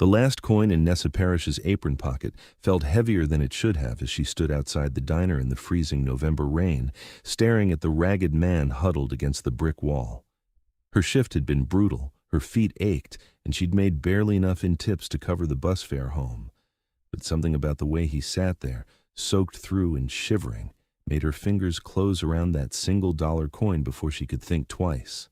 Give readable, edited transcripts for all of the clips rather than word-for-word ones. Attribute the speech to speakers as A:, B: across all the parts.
A: The last coin in Nessa Parrish's apron pocket felt heavier than it should have as she stood outside the diner in the freezing November rain, staring at the ragged man huddled against the brick wall. Her shift had been brutal, her feet ached, and she'd made barely enough in tips to cover the bus fare home. But something about the way he sat there, soaked through and shivering, made her fingers close around that $1 coin before she could think twice.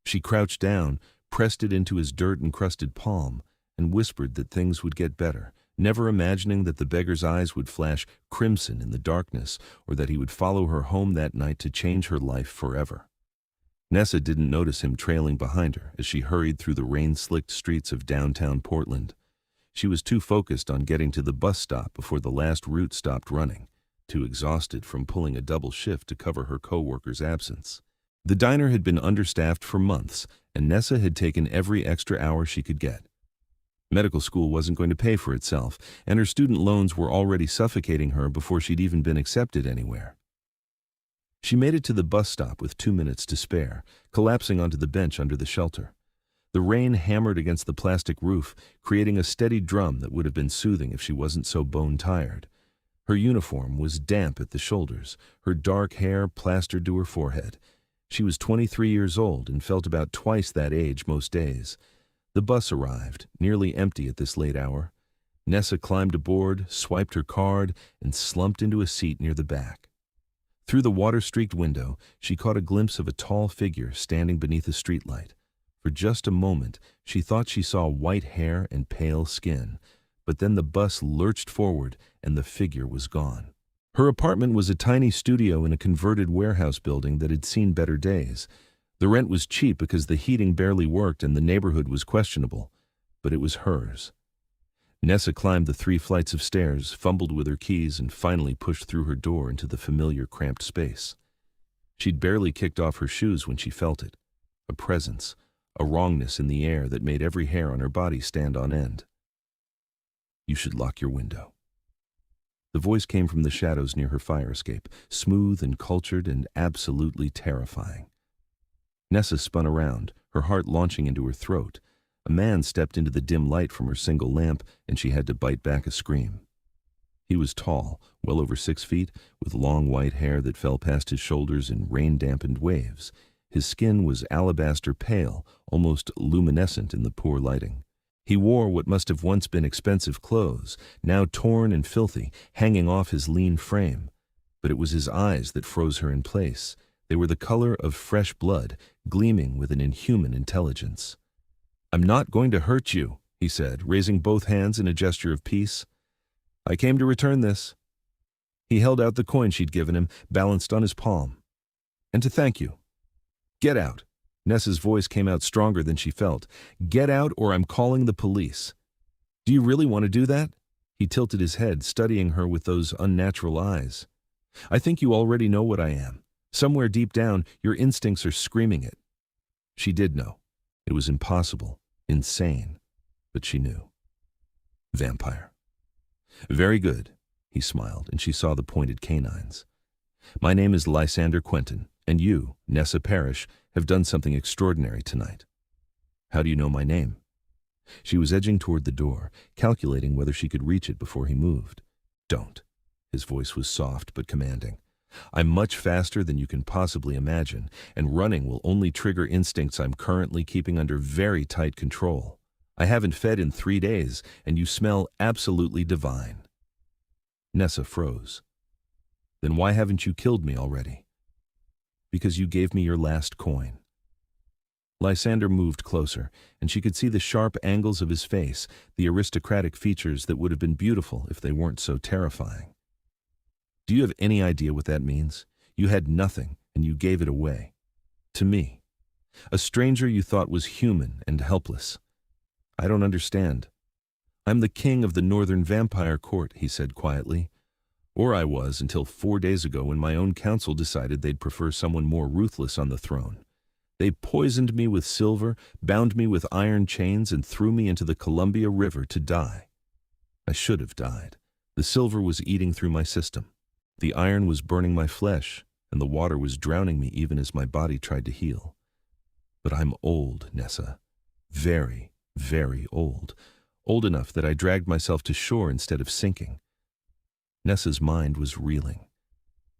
A: She crouched down, pressed it into his dirt-encrusted palm, and whispered that things would get better, never imagining that the beggar's eyes would flash crimson in the darkness or that he would follow her home that night to change her life forever. Nessa didn't notice him trailing behind her as she hurried through the rain-slicked streets of downtown Portland. She was too focused on getting to the bus stop before the last route stopped running, too exhausted from pulling a double shift to cover her co-worker's absence. The diner had been understaffed for months, and Nessa had taken every extra hour she could get. Medical school wasn't going to pay for itself, and her student loans were already suffocating her before she'd even been accepted anywhere. She made it to the bus stop with 2 minutes to spare, collapsing onto the bench under the shelter. The rain hammered against the plastic roof, creating a steady drum that would have been soothing if she wasn't so bone-tired. Her uniform was damp at the shoulders, her dark hair plastered to her forehead. She was 23 years old and felt about twice that age most days. The bus arrived, nearly empty at this late hour. Nessa climbed aboard, swiped her card, and slumped into a seat near the back. Through the water-streaked window, she caught a glimpse of a tall figure standing beneath a streetlight. For just a moment, she thought she saw white hair and pale skin, but then the bus lurched forward and the figure was gone. Her apartment was a tiny studio in a converted warehouse building that had seen better days. The rent was cheap because the heating barely worked and the neighborhood was questionable, but it was hers. Nessa climbed the 3 flights of stairs, fumbled with her keys, and finally pushed through her door into the familiar cramped space. She'd barely kicked off her shoes when she felt it. A presence, a wrongness in the air that made every hair on her body stand on end. "You should lock your window." The voice came from the shadows near her fire escape, smooth and cultured and absolutely terrifying. Nessa spun around, her heart launching into her throat. A man stepped into the dim light from her single lamp, and she had to bite back a scream. He was tall, well over 6 feet, with long white hair that fell past his shoulders in rain-dampened waves. His skin was alabaster pale, almost luminescent in the poor lighting. He wore what must have once been expensive clothes, now torn and filthy, hanging off his lean frame. But it was his eyes that froze her in place. They were the color of fresh blood, gleaming with an inhuman intelligence. "I'm not going to hurt you," he said, raising both hands in a gesture of peace. "I came to return this." He held out the coin she'd given him, balanced on his palm. "And to thank you." "Get out." Nessa's voice came out stronger than she felt. "Get out or I'm calling the police." "Do you really want to do that?" He tilted his head, studying her with those unnatural eyes. "I think you already know what I am. Somewhere deep down, your instincts are screaming it." She did know. It was impossible, insane, but she knew. Vampire. "Very good," he smiled, and she saw the pointed canines. "My name is Lysander Quentin, and you, Nessa Parrish, have done something extraordinary tonight." "How do you know my name?" She was edging toward the door, calculating whether she could reach it before he moved. "Don't." His voice was soft but commanding. "I'm much faster than you can possibly imagine, and running will only trigger instincts I'm currently keeping under very tight control. I haven't fed in 3 days, and you smell absolutely divine." Nessa froze. "Then why haven't you killed me already?" "Because you gave me your last coin." Lysander moved closer, and she could see the sharp angles of his face, the aristocratic features that would have been beautiful if they weren't so terrifying. "Do you have any idea what that means? You had nothing, and you gave it away. To me. A stranger you thought was human and helpless. I don't understand." "I'm the king of the Northern Vampire Court," he said quietly. "Or I was until 4 days ago when my own council decided they'd prefer someone more ruthless on the throne. They poisoned me with silver, bound me with iron chains, and threw me into the Columbia River to die. I should have died. The silver was eating through my system. The iron was burning my flesh, and the water was drowning me even as my body tried to heal. But I'm old, Nessa. Very, Very old. Old enough that I dragged myself to shore instead of sinking. Nessa's mind was reeling.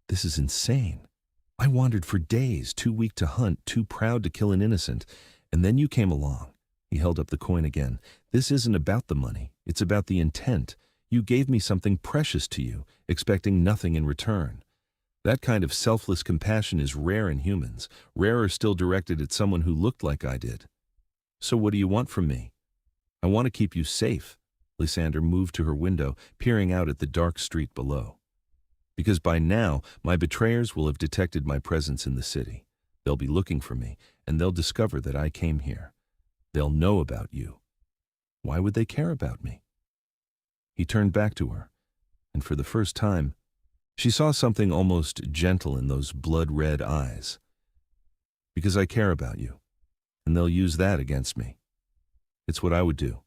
A: This is insane. I wandered for days, too weak to hunt, too proud to kill an innocent, and then you came along. He held up the coin again. This isn't about the money. It's about the intent. You gave me something precious to you, expecting nothing in return. That kind of selfless compassion is rare in humans, rarer still directed at someone who looked like I did. So what do you want from me? I want to keep you safe. Lysander moved to her window, peering out at the dark street below. Because by now, my betrayers will have detected my presence in the city. They'll be looking for me, and they'll discover that I came here. They'll know about you. Why would they care about me? He turned back to her, and for the first time, she saw something almost gentle in those blood-red eyes. Because I care about you, and they'll use that against me. It's what I would do.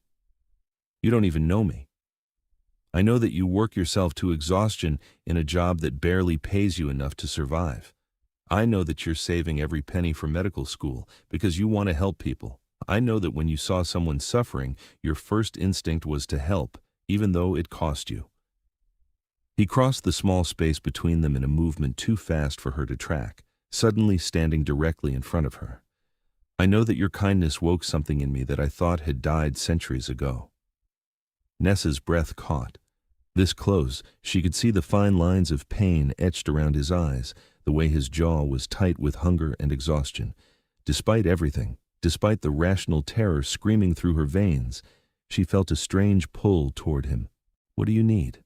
A: You don't even know me. I know that you work yourself to exhaustion in a job that barely pays you enough to survive. I know that you're saving every penny for medical school because you want to help people. I know that when you saw someone suffering, your first instinct was to help, even though it cost you. He crossed the small space between them in a movement too fast for her to track, suddenly standing directly in front of her. I know that your kindness woke something in me that I thought had died centuries ago. Nessa's breath caught. This close, she could see the fine lines of pain etched around his eyes, the way his jaw was tight with hunger and exhaustion. Despite everything, despite the rational terror screaming through her veins, she felt a strange pull toward him. What do you need?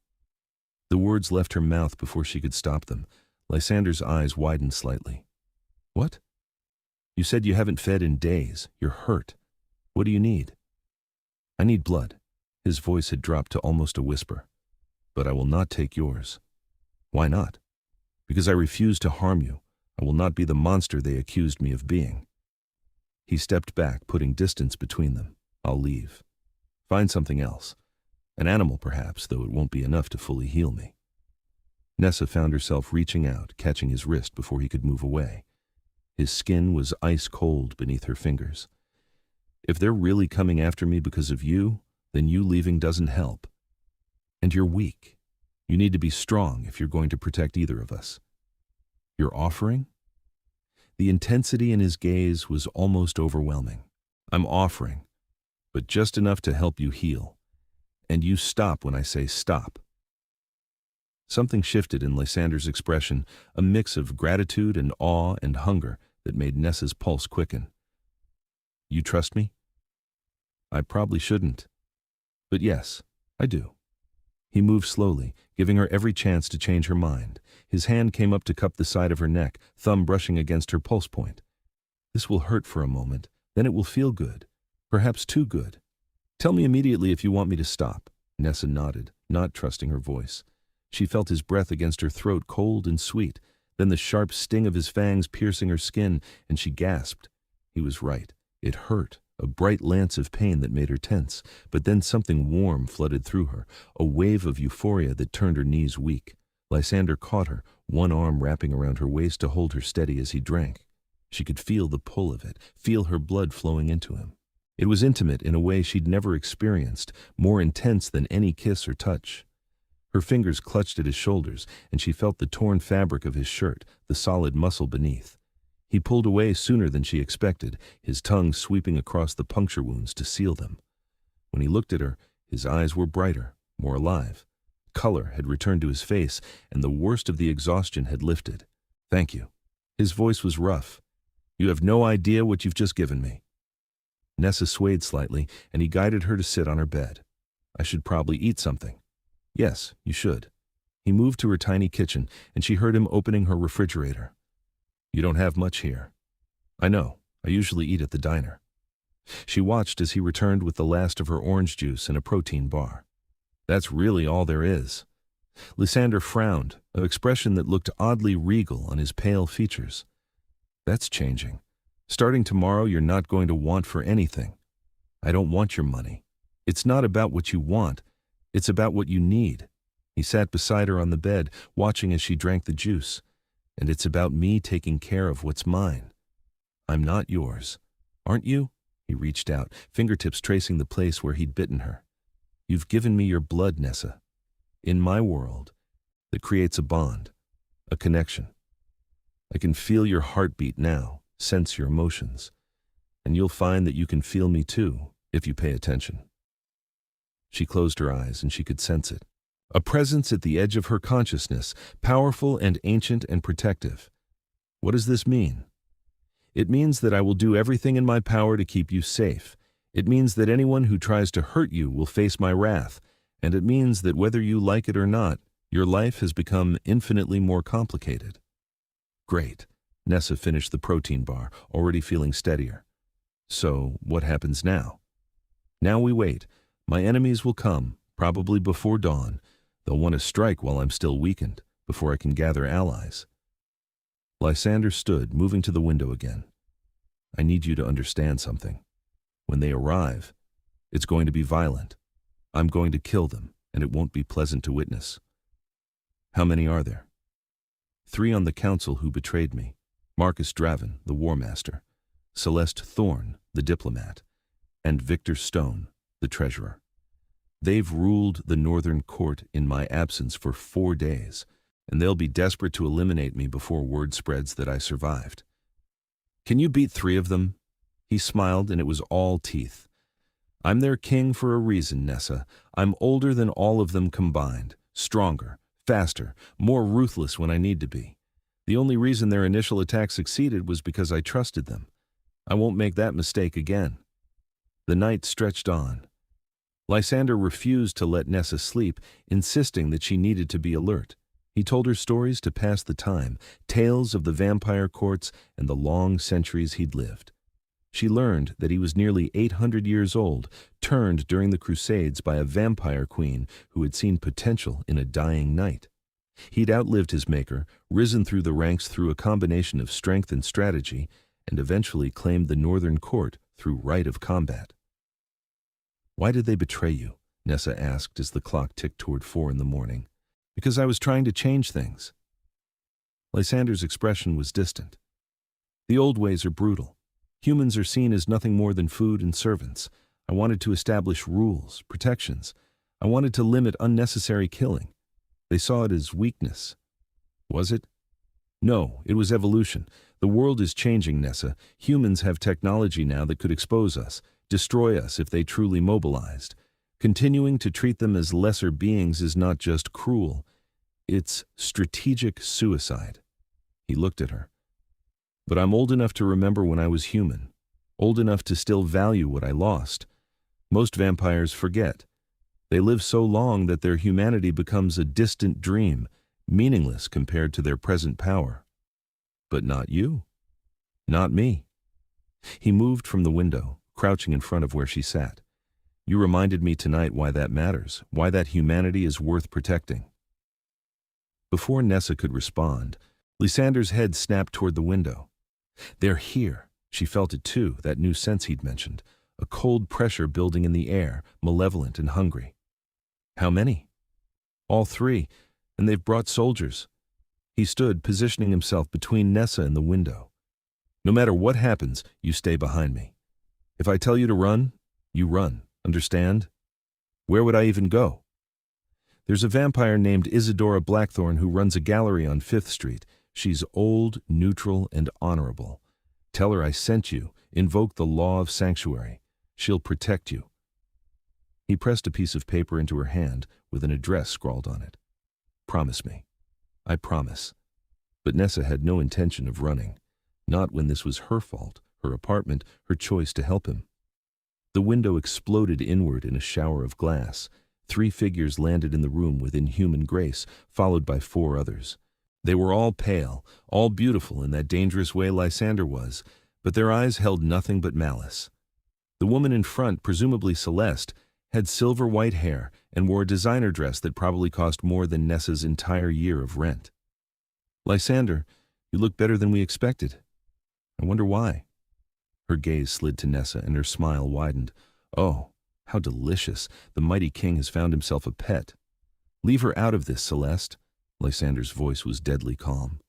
A: The words left her mouth before she could stop them. Lysander's eyes widened slightly. What? You said you haven't fed in days. You're hurt. What do you need? I need blood. His voice had dropped to almost a whisper. But I will not take yours. Why not? Because I refuse to harm you. I will not be the monster they accused me of being. He stepped back, putting distance between them. I'll leave. Find something else. An animal, perhaps, though it won't be enough to fully heal me. Nessa found herself reaching out, catching his wrist before he could move away. His skin was ice cold beneath her fingers. If they're really coming after me because of you, then you leaving doesn't help. And you're weak. You need to be strong if you're going to protect either of us. You're offering? The intensity in his gaze was almost overwhelming. I'm offering, but just enough to help you heal. And you stop when I say stop. Something shifted in Lysander's expression, a mix of gratitude and awe and hunger that made Nessa's pulse quicken. You trust me? I probably shouldn't. But yes, I do. He moved slowly, giving her every chance to change her mind. His hand came up to cup the side of her neck, thumb brushing against her pulse point. This will hurt for a moment, then it will feel good. Perhaps too good. Tell me immediately if you want me to stop. Nessa nodded, not trusting her voice. She felt his breath against her throat, cold and sweet, then the sharp sting of his fangs piercing her skin, and she gasped. He was right. It hurt. A bright lance of pain that made her tense, but then something warm flooded through her, a wave of euphoria that turned her knees weak. Lysander caught her, one arm wrapping around her waist to hold her steady as he drank. She could feel the pull of it, feel her blood flowing into him. It was intimate in a way she'd never experienced, more intense than any kiss or touch. Her fingers clutched at his shoulders, and she felt the torn fabric of his shirt, the solid muscle beneath. He pulled away sooner than she expected, his tongue sweeping across the puncture wounds to seal them. When he looked at her, his eyes were brighter, more alive. Color had returned to his face, and the worst of the exhaustion had lifted. Thank you. His voice was rough. You have no idea what you've just given me. Nessa swayed slightly, and he guided her to sit on her bed. I should probably eat something. Yes, you should. He moved to her tiny kitchen, and she heard him opening her refrigerator. You don't have much here. I know. I usually eat at the diner. She watched as he returned with the last of her orange juice and a protein bar. That's really all there is. Lysander frowned, an expression that looked oddly regal on his pale features. That's changing. Starting tomorrow, you're not going to want for anything. I don't want your money. It's not about what you want. It's about what you need. He sat beside her on the bed, watching as she drank the juice. And it's about me taking care of what's mine. I'm not yours. Aren't you? He reached out, fingertips tracing the place where he'd bitten her. You've given me your blood, Nessa. In my world, that creates a bond, a connection. I can feel your heartbeat now, sense your emotions. And you'll find that you can feel me too, if you pay attention. She closed her eyes and she could sense it. A presence at the edge of her consciousness, powerful and ancient and protective. What does this mean? It means that I will do everything in my power to keep you safe. It means that anyone who tries to hurt you will face my wrath. And it means that whether you like it or not, your life has become infinitely more complicated. Great. Nessa finished the protein bar, already feeling steadier. So, what happens now? Now we wait. My enemies will come, probably before dawn. They'll want to strike while I'm still weakened, before I can gather allies. Lysander stood, moving to the window again. I need you to understand something. When they arrive, it's going to be violent. I'm going to kill them, and it won't be pleasant to witness. How many are there? 3 on the council who betrayed me. Marcus Draven, the War Master, Celeste Thorne, the diplomat, and Victor Stone, the treasurer. They've ruled the Northern Court in my absence for 4 days, and they'll be desperate to eliminate me before word spreads that I survived. Can you beat 3 of them? He smiled, and it was all teeth. I'm their king for a reason, Nessa. I'm older than all of them combined, stronger, faster, more ruthless when I need to be. The only reason their initial attack succeeded was because I trusted them. I won't make that mistake again. The night stretched on. Lysander refused to let Nessa sleep, insisting that she needed to be alert. He told her stories to pass the time, tales of the vampire courts and the long centuries he'd lived. She learned that he was nearly 800 years old, turned during the Crusades by a vampire queen who had seen potential in a dying knight. He'd outlived his maker, risen through the ranks through a combination of strength and strategy, and eventually claimed the Northern Court through right of combat. Why did they betray you? Nessa asked as the clock ticked toward 4 in the morning. Because I was trying to change things. Lysander's expression was distant. The old ways are brutal. Humans are seen as nothing more than food and servants. I wanted to establish rules, protections. I wanted to limit unnecessary killing. They saw it as weakness. Was it? No, it was evolution. The world is changing, Nessa. Humans have technology now that could expose us, destroy us if they truly mobilized. Continuing to treat them as lesser beings is not just cruel. It's strategic suicide. He looked at her. But I'm old enough to remember when I was human, old enough to still value what I lost. Most vampires forget. They live so long that their humanity becomes a distant dream, meaningless compared to their present power. But not you. Not me. He moved from the window, crouching in front of where she sat. You reminded me tonight why that matters, why that humanity is worth protecting. Before Nessa could respond, Lysander's head snapped toward the window. They're here. She felt it too, that new sense he'd mentioned, a cold pressure building in the air, malevolent and hungry. How many? All 3, and they've brought soldiers. He stood, positioning himself between Nessa and the window. No matter what happens, you stay behind me. If I tell you to run, you run. Understand? Where would I even go? There's a vampire named Isadora Blackthorne who runs a gallery on 5th Street. She's old, neutral, and honorable. Tell her I sent you. Invoke the law of sanctuary. She'll protect you. He pressed a piece of paper into her hand with an address scrawled on it. Promise me. I promise. But Nessa had no intention of running. Not when this was her fault, her apartment, her choice to help him. The window exploded inward in a shower of glass. 3 figures landed in the room with inhuman grace, followed by 4 others. They were all pale, all beautiful in that dangerous way Lysander was, but their eyes held nothing but malice. The woman in front, presumably Celeste, had silver white hair and wore a designer dress that probably cost more than Nessa's entire year of rent. Lysander, you look better than we expected. I wonder why. Her gaze slid to Nessa and her smile widened. Oh, how delicious. The mighty king has found himself a pet. Leave her out of this, Celeste. Lysander's voice was deadly calm.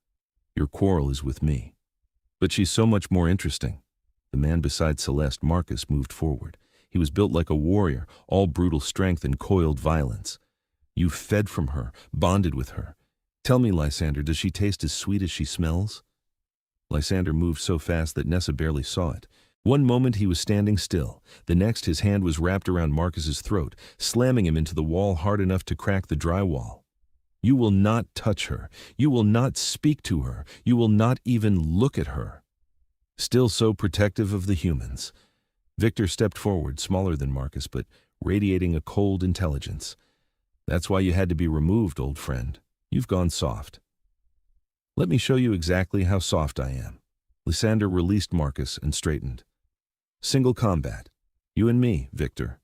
A: Your quarrel is with me. But she's so much more interesting. The man beside Celeste, Marcus, moved forward. He was built like a warrior, all brutal strength and coiled violence. You fed from her, bonded with her. Tell me, Lysander, does she taste as sweet as she smells? Lysander moved so fast that Nessa barely saw it. One moment he was standing still. The next his hand was wrapped around Marcus's throat, slamming him into the wall hard enough to crack the drywall. You will not touch her. You will not speak to her. You will not even look at her. Still so protective of the humans. Victor stepped forward, smaller than Marcus, but radiating a cold intelligence. That's why you had to be removed, old friend. You've gone soft. Let me show you exactly how soft I am. Lysander released Marcus and straightened. Single combat. You and me, Victor.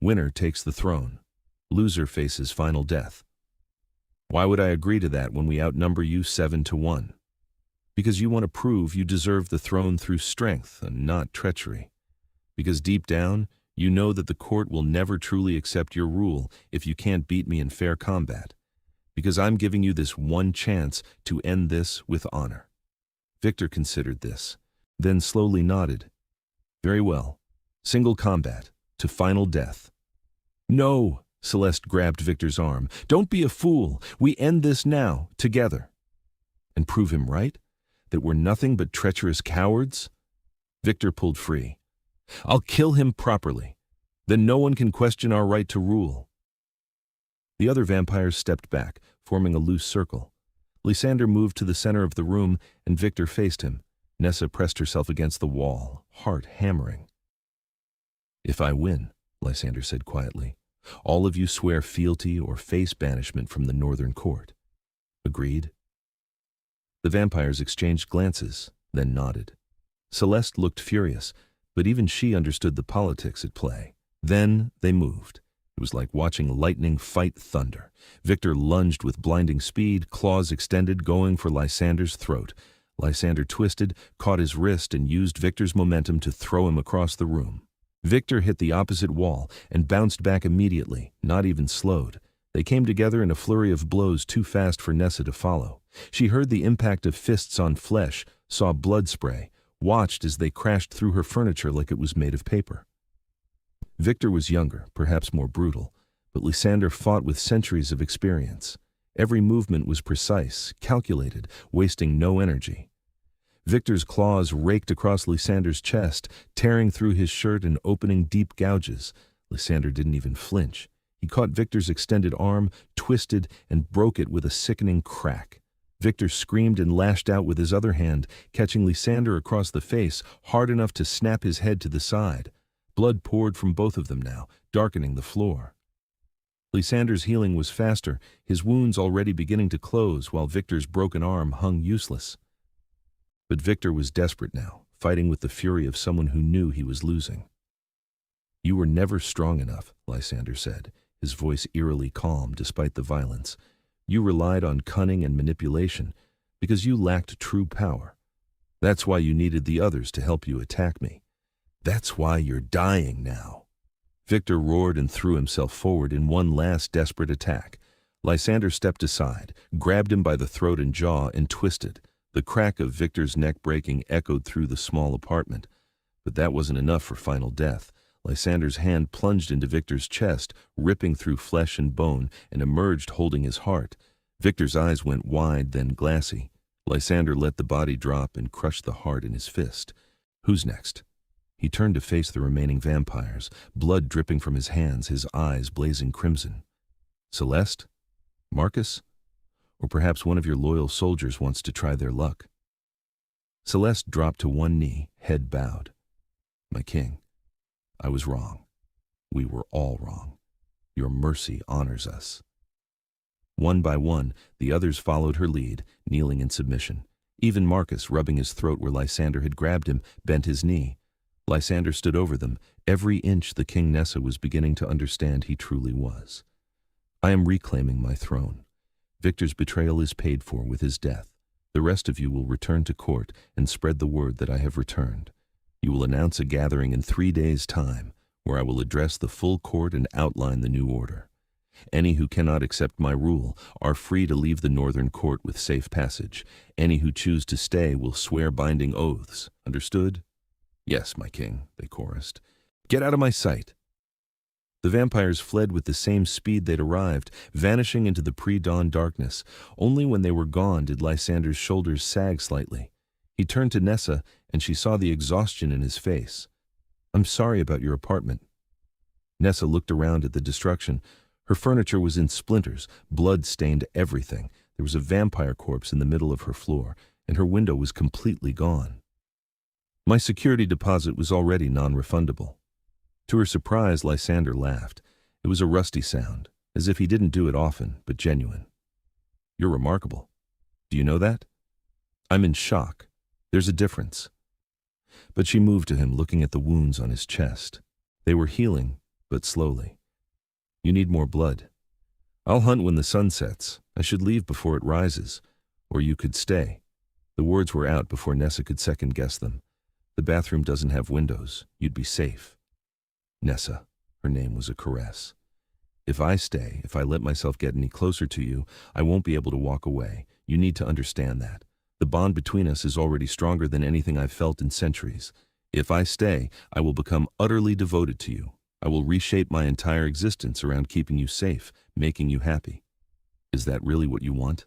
A: Winner takes the throne. Loser faces final death. Why would I agree to that when we outnumber you 7-1? Because you want to prove you deserve the throne through strength and not treachery. Because deep down, you know that the court will never truly accept your rule if you can't beat me in fair combat. Because I'm giving you this one chance to end this with honor. Victor considered this, then slowly nodded. Very well. Single combat, to final death. No! Celeste grabbed Victor's arm. Don't be a fool. We end this now, together. And prove him right? That we're nothing but treacherous cowards? Victor pulled free. I'll kill him properly. Then no one can question our right to rule. The other vampires stepped back, forming a loose circle. Lysander moved to the center of the room, and Victor faced him. Nessa pressed herself against the wall, heart hammering. If I win, Lysander said quietly, all of you swear fealty or face banishment from the northern court. Agreed? The vampires exchanged glances, then nodded. Celeste looked furious, but even she understood the politics at play. Then they moved. It was like watching lightning fight thunder. Victor lunged with blinding speed, claws extended, going for Lysander's throat. Lysander twisted, caught his wrist, and used Victor's momentum to throw him across the room. Victor hit the opposite wall and bounced back immediately, not even slowed. They came together in a flurry of blows too fast for Nessa to follow. She heard the impact of fists on flesh, saw blood spray, watched as they crashed through her furniture like it was made of paper. Victor was younger, perhaps more brutal, but Lysander fought with centuries of experience. Every movement was precise, calculated, wasting no energy. Victor's claws raked across Lysander's chest, tearing through his shirt and opening deep gouges. Lysander didn't even flinch. He caught Victor's extended arm, twisted, and broke it with a sickening crack. Victor screamed and lashed out with his other hand, catching Lysander across the face, hard enough to snap his head to the side. Blood poured from both of them now, darkening the floor. Lysander's healing was faster, his wounds already beginning to close, while Victor's broken arm hung useless. But Victor was desperate now, fighting with the fury of someone who knew he was losing. You were never strong enough, Lysander said, his voice eerily calm despite the violence. You relied on cunning and manipulation because you lacked true power. That's why you needed the others to help you attack me. That's why you're dying now. Victor roared and threw himself forward in one last desperate attack. Lysander stepped aside, grabbed him by the throat and jaw, and twisted. The crack of Victor's neck breaking echoed through the small apartment. But that wasn't enough for final death. Lysander's hand plunged into Victor's chest, ripping through flesh and bone, and emerged holding his heart. Victor's eyes went wide, then glassy. Lysander let the body drop and crushed the heart in his fist. Who's next? He turned to face the remaining vampires, blood dripping from his hands, his eyes blazing crimson. Celeste? Marcus? Or perhaps one of your loyal soldiers wants to try their luck. Celeste dropped to one knee, head bowed. My king, I was wrong. We were all wrong. Your mercy honors us. One by one, the others followed her lead, kneeling in submission. Even Marcus, rubbing his throat where Lysander had grabbed him, bent his knee. Lysander stood over them, every inch the King Nessa was beginning to understand he truly was. I am reclaiming my throne. Victor's betrayal is paid for with his death. The rest of you will return to court and spread the word that I have returned. You will announce a gathering in 3 days' time, where I will address the full court and outline the new order. Any who cannot accept my rule are free to leave the northern court with safe passage. Any who choose to stay will swear binding oaths. Understood? Yes, my king, they chorused. Get out of my sight. The vampires fled with the same speed they'd arrived, vanishing into the pre-dawn darkness. Only when they were gone did Lysander's shoulders sag slightly. He turned to Nessa, and she saw the exhaustion in his face. I'm sorry about your apartment. Nessa looked around at the destruction. Her furniture was in splinters, blood stained everything. There was a vampire corpse in the middle of her floor, and her window was completely gone. My security deposit was already non-refundable. To her surprise, Lysander laughed. It was a rusty sound, as if he didn't do it often, but genuine. You're remarkable. Do you know that? I'm in shock. There's a difference. But she moved to him, looking at the wounds on his chest. They were healing, but slowly. You need more blood. I'll hunt when the sun sets. I should leave before it rises. Or you could stay. The words were out before Nessa could second-guess them. The bathroom doesn't have windows. You'd be safe. Nessa, her name was a caress. If I stay, if I let myself get any closer to you, I won't be able to walk away. You need to understand that. The bond between us is already stronger than anything I've felt in centuries. If I stay, I will become utterly devoted to you. I will reshape my entire existence around keeping you safe, making you happy. Is that really what you want?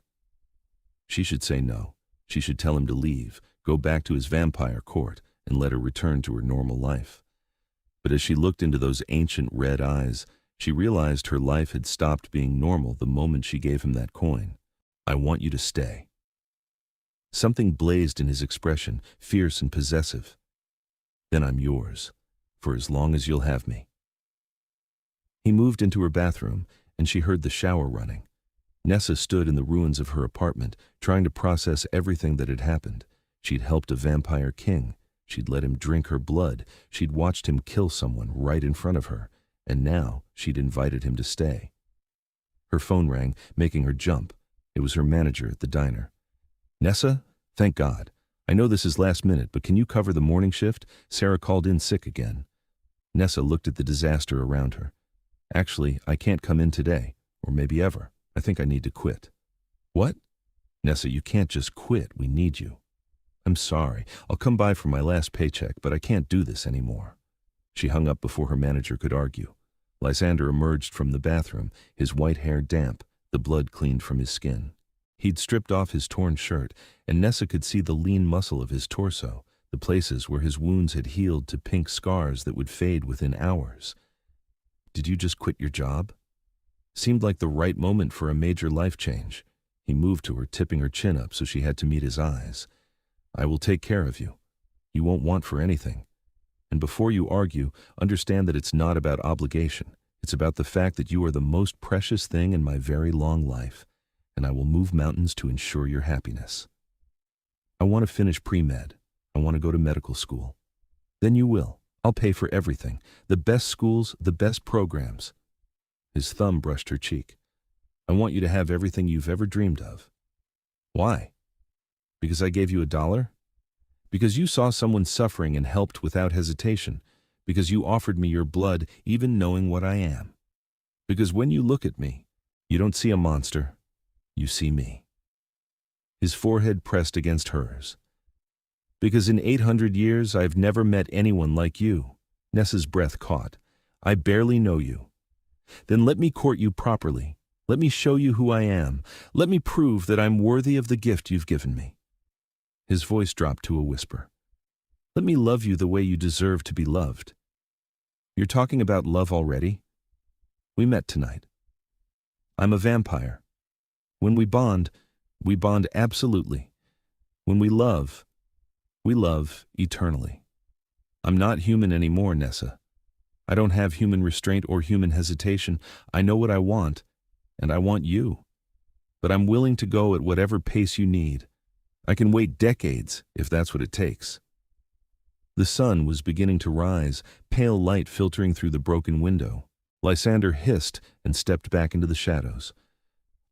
A: She should say no. She should tell him to leave, go back to his vampire court, and let her return to her normal life. But as she looked into those ancient red eyes, she realized her life had stopped being normal the moment she gave him that coin. I want you to stay. Something blazed in his expression, fierce and possessive. Then I'm yours, for as long as you'll have me. He moved into her bathroom, and she heard the shower running. Nessa stood in the ruins of her apartment, trying to process everything that had happened. She'd helped a vampire king. She'd let him drink her blood. She'd watched him kill someone right in front of her. And now she'd invited him to stay. Her phone rang, making her jump. It was her manager at the diner. Nessa? Thank God. I know this is last minute, but can you cover the morning shift? Sarah called in sick again. Nessa looked at the disaster around her. Actually, I can't come in today, or maybe ever. I think I need to quit. What? Nessa, you can't just quit. We need you. I'm sorry. I'll come by for my last paycheck, but I can't do this anymore. She hung up before her manager could argue. Lysander emerged from the bathroom, his white hair damp, the blood cleaned from his skin. He'd stripped off his torn shirt, and Nessa could see the lean muscle of his torso, the places where his wounds had healed to pink scars that would fade within hours. Did you just quit your job? Seemed like the right moment for a major life change. He moved to her, tipping her chin up so she had to meet his eyes. I will take care of you. You won't want for anything. And before you argue, understand that it's not about obligation. It's about the fact that you are the most precious thing in my very long life, and I will move mountains to ensure your happiness. I want to finish pre-med. I want to go to medical school. Then you will. I'll pay for everything. The best schools, the best programs. His thumb brushed her cheek. I want you to have everything you've ever dreamed of. Why? Because I gave you $1? Because you saw someone suffering and helped without hesitation. Because you offered me your blood, even knowing what I am. Because when you look at me, you don't see a monster. You see me. His forehead pressed against hers. Because in 800 years, I've never met anyone like you. Nessa's breath caught. I barely know you. Then let me court you properly. Let me show you who I am. Let me prove that I'm worthy of the gift you've given me. His voice dropped to a whisper. Let me love you the way you deserve to be loved. You're talking about love already? We met tonight. I'm a vampire. When we bond absolutely. When we love eternally. I'm not human anymore, Nessa. I don't have human restraint or human hesitation. I know what I want, and I want you. But I'm willing to go at whatever pace you need. I can wait decades, if that's what it takes. The sun was beginning to rise, pale light filtering through the broken window. Lysander hissed and stepped back into the shadows.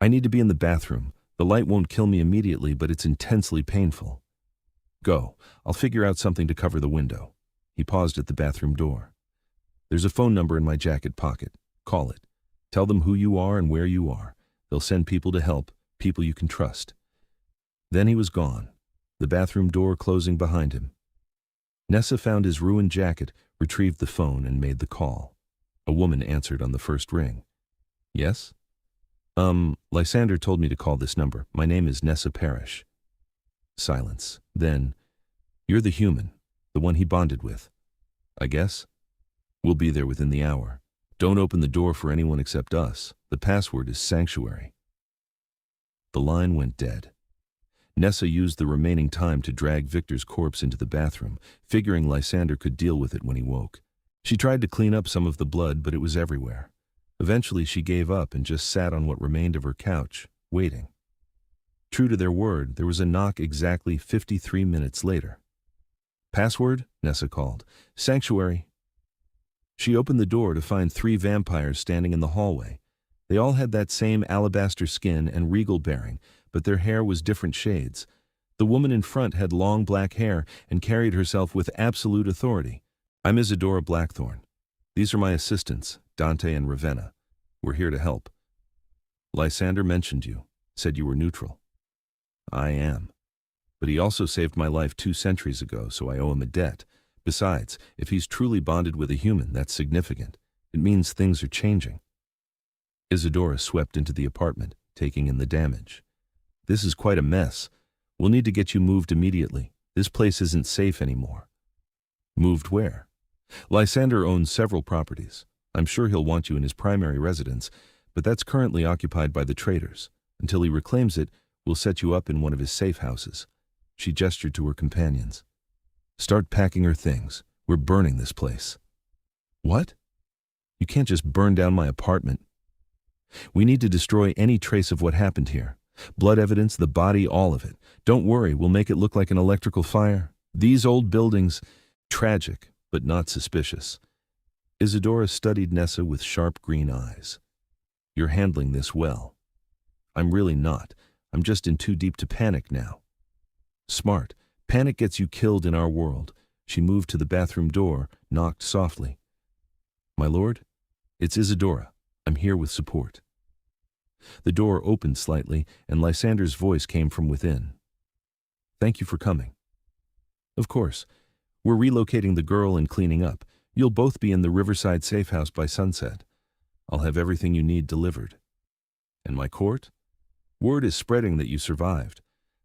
A: I need to be in the bathroom. The light won't kill me immediately, but it's intensely painful. Go. I'll figure out something to cover the window. He paused at the bathroom door. There's a phone number in my jacket pocket. Call it. Tell them who you are and where you are. They'll send people to help, people you can trust. Then he was gone, the bathroom door closing behind him. Nessa found his ruined jacket, retrieved the phone, and made the call. A woman answered on the first ring. Yes? Lysander told me to call this number. My name is Nessa Parrish. Silence. Then, you're the human, the one he bonded with. I guess? We'll be there within the hour. Don't open the door for anyone except us. The password is sanctuary. The line went dead. Nessa used the remaining time to drag Victor's corpse into the bathroom, figuring Lysander could deal with it when he woke. She tried to clean up some of the blood, but it was everywhere. Eventually, she gave up and just sat on what remained of her couch, waiting. True to their word, there was a knock exactly 53 minutes later. Password? Nessa called. Sanctuary. She opened the door to find 3 vampires standing in the hallway. They all had that same alabaster skin and regal bearing, but their hair was different shades. The woman in front had long black hair and carried herself with absolute authority. I'm Isadora Blackthorn. These are my assistants, Dante and Ravenna. We're here to help. Lysander mentioned you, said you were neutral. I am. But he also saved my life 2 centuries ago, so I owe him a debt. Besides, if he's truly bonded with a human, that's significant. It means things are changing. Isadora swept into the apartment, taking in the damage. This is quite a mess. We'll need to get you moved immediately. This place isn't safe anymore. Moved where? Lysander owns several properties. I'm sure he'll want you in his primary residence, but that's currently occupied by the traders. Until he reclaims it, we'll set you up in one of his safe houses. She gestured to her companions. Start packing her things. We're burning this place. What? You can't just burn down my apartment. We need to destroy any trace of what happened here. Blood evidence, the body, all of it. Don't worry, we'll make it look like an electrical fire. These old buildings, tragic, but not suspicious. Isadora studied Nessa with sharp green eyes. You're handling this well. I'm really not. I'm just in too deep to panic now. Smart. Panic gets you killed in our world. She moved to the bathroom door, knocked softly. My lord, it's Isadora. I'm here with support. The door opened slightly, and Lysander's voice came from within. Thank you for coming. Of course. We're relocating the girl and cleaning up. You'll both be in the Riverside safe house by sunset. I'll have everything you need delivered. And my court? Word is spreading that you survived.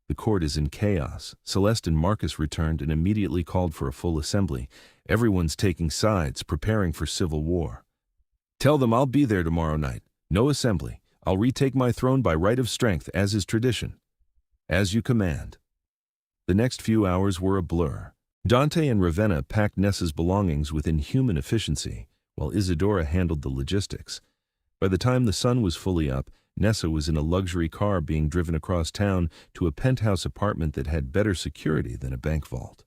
A: The court is in chaos. Celeste and Marcus returned and immediately called for a full assembly. Everyone's taking sides, preparing for civil war. Tell them I'll be there tomorrow night. No assembly. I'll retake my throne by right of strength, as is tradition. As you command. The next few hours were a blur. Dante and Ravenna packed Nessa's belongings with inhuman efficiency, while Isadora handled the logistics. By the time the sun was fully up, Nessa was in a luxury car being driven across town to a penthouse apartment that had better security than a bank vault.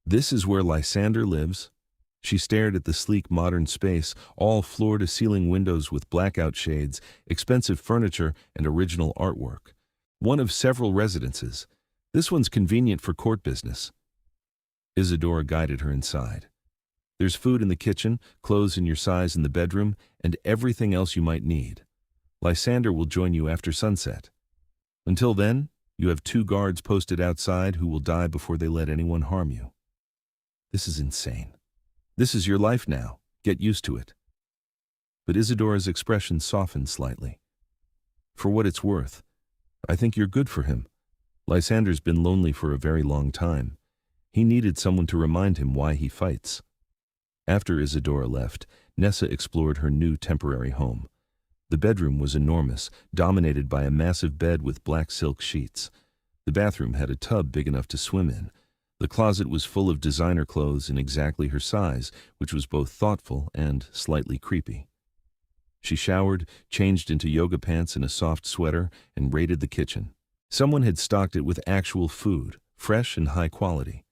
A: This is where Lysander lives? She stared at the sleek modern space, all floor-to-ceiling windows with blackout shades, expensive furniture, and original artwork. One of several residences. This one's convenient for court business. Isadora guided her inside. There's food in the kitchen, clothes in your size in the bedroom, and everything else you might need. Lysander will join you after sunset. Until then, you have 2 guards posted outside who will die before they let anyone harm you. This is insane. This is your life now. Get used to it. But Isadora's expression softened slightly. For what it's worth, I think you're good for him. Lysander's been lonely for a very long time. He needed someone to remind him why he fights. After Isadora left, Nessa explored her new temporary home. The bedroom was enormous, dominated by a massive bed with black silk sheets. The bathroom had a tub big enough to swim in. The closet was full of designer clothes in exactly her size, which was both thoughtful and slightly creepy. She showered, changed into yoga pants and a soft sweater, and raided the kitchen. Someone had stocked it with actual food, fresh and high quality.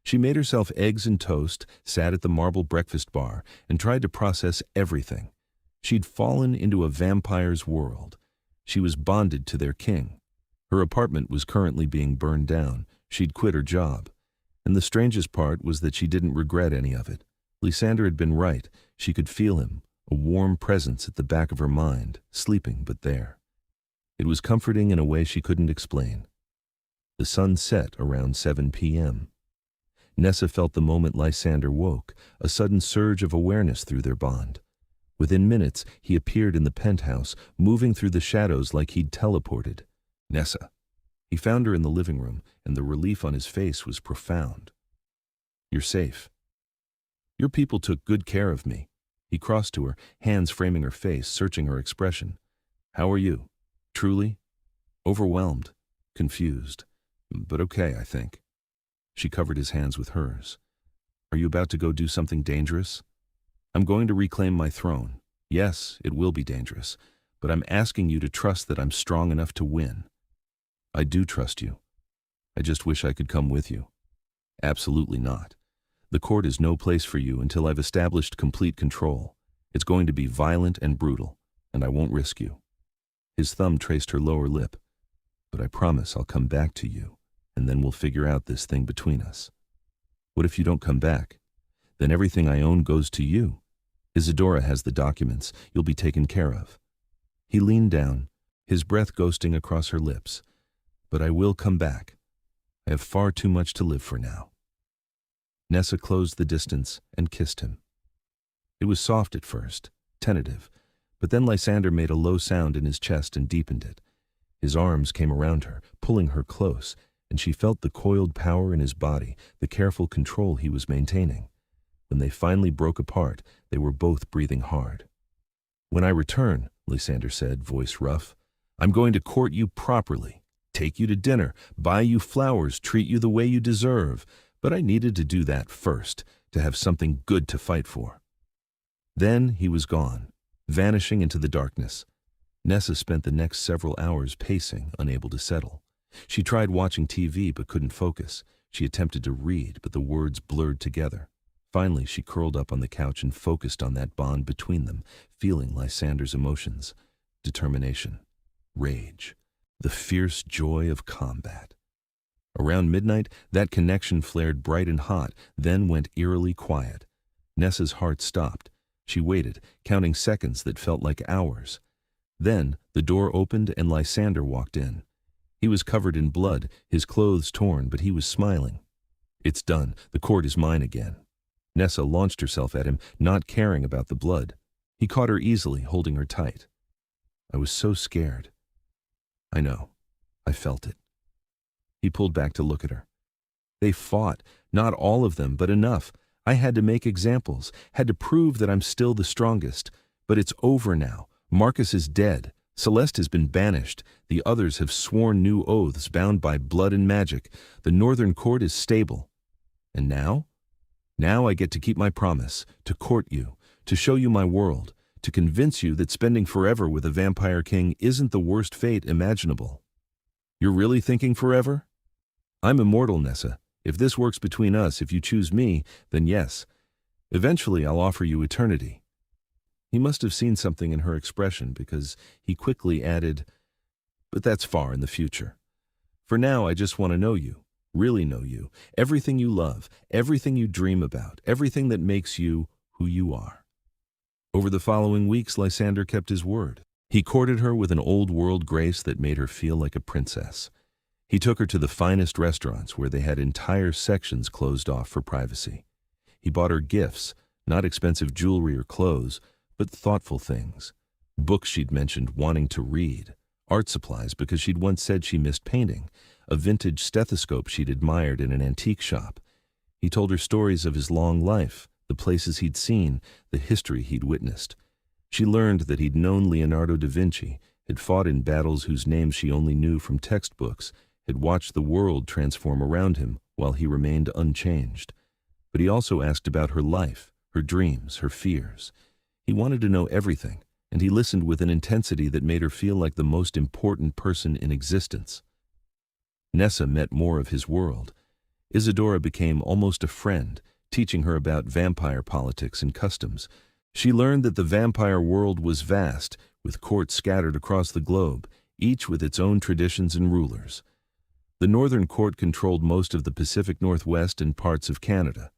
A: She made herself eggs and toast, sat at the marble breakfast bar, and tried to process everything. She'd fallen into a vampire's world. She was bonded to their king. Her apartment was currently being burned down. She'd quit her job. And the strangest part was that she didn't regret any of it. Lysander had been right. She could feel him, a warm presence at the back of her mind, sleeping but there. It was comforting in a way she couldn't explain. The sun set around 7 p.m. Nessa felt the moment Lysander woke, a sudden surge of awareness through their bond. Within minutes, he appeared in the penthouse, moving through the shadows like he'd teleported. Nessa. He found her in the living room, and the relief on his face was profound. You're safe. Your people took good care of me. He crossed to her, hands framing her face, searching her expression. How are you? Truly? Overwhelmed. Confused. But okay, I think. She covered his hands with hers. Are you about to go do something dangerous? I'm going to reclaim my throne. Yes, it will be dangerous, but I'm asking you to trust that I'm strong enough to win. I do trust you. I just wish I could come with you. Absolutely not. The court is no place for you until I've established complete control. It's going to be violent and brutal, and I won't risk you. His thumb traced her lower lip. But I promise I'll come back to you, and then we'll figure out this thing between us. What if you don't come back? Then everything I own goes to you. Isadora has the documents. You'll be taken care of. He leaned down, his breath ghosting across her lips. But I will come back. I have far too much to live for now. Nessa closed the distance and kissed him. It was soft at first, tentative, but then Lysander made a low sound in his chest and deepened it. His arms came around her, pulling her close, and she felt the coiled power in his body, the careful control he was maintaining. When they finally broke apart, they were both breathing hard. When I return, Lysander said, voice rough, I'm going to court you properly, take you to dinner, buy you flowers, treat you the way you deserve. But I needed to do that first, to have something good to fight for. Then he was gone, vanishing into the darkness. Nessa spent the next several hours pacing, unable to settle. She tried watching TV but couldn't focus. She attempted to read, but the words blurred together. Finally, she curled up on the couch and focused on that bond between them, feeling Lysander's emotions. Determination. Rage. The fierce joy of combat. Around midnight, that connection flared bright and hot, then went eerily quiet. Nessa's heart stopped. She waited, counting seconds that felt like hours. Then, the door opened and Lysander walked in. He was covered in blood, his clothes torn, but he was smiling. It's done. The court is mine again. Nessa launched herself at him, not caring about the blood. He caught her easily, holding her tight. I was so scared. I know. I felt it. He pulled back to look at her. They fought, not all of them, but enough. I had to make examples, had to prove that I'm still the strongest. But it's over now. Marcus is dead. Celeste has been banished. The others have sworn new oaths bound by blood and magic. The Northern Court is stable. And now? Now I get to keep my promise, to court you, to show you my world, to convince you that spending forever with a vampire king isn't the worst fate imaginable. You're really thinking forever? I'm immortal, Nessa. If this works between us, if you choose me, then yes. Eventually I'll offer you eternity. He must have seen something in her expression because he quickly added, but that's far in the future. For now, I just want to know you, really know you, everything you love, everything you dream about, everything that makes you who you are. Over the following weeks, Lysander kept his word. He courted her with an old-world grace that made her feel like a princess. He took her to the finest restaurants where they had entire sections closed off for privacy. He bought her gifts, not expensive jewelry or clothes, but thoughtful things. Books she'd mentioned wanting to read, art supplies because she'd once said she missed painting, a vintage stethoscope she'd admired in an antique shop. He told her stories of his long life, the places he'd seen, the history he'd witnessed. She learned that he'd known Leonardo da Vinci, had fought in battles whose names she only knew from textbooks, had watched the world transform around him while he remained unchanged. But he also asked about her life, her dreams, her fears. He wanted to know everything, and he listened with an intensity that made her feel like the most important person in existence. Nessa met more of his world. Isadora became almost a friend, teaching her about vampire politics and customs. She learned that the vampire world was vast, with courts scattered across the globe, each with its own traditions and rulers. The Northern Court controlled most of the Pacific Northwest and parts of Canada.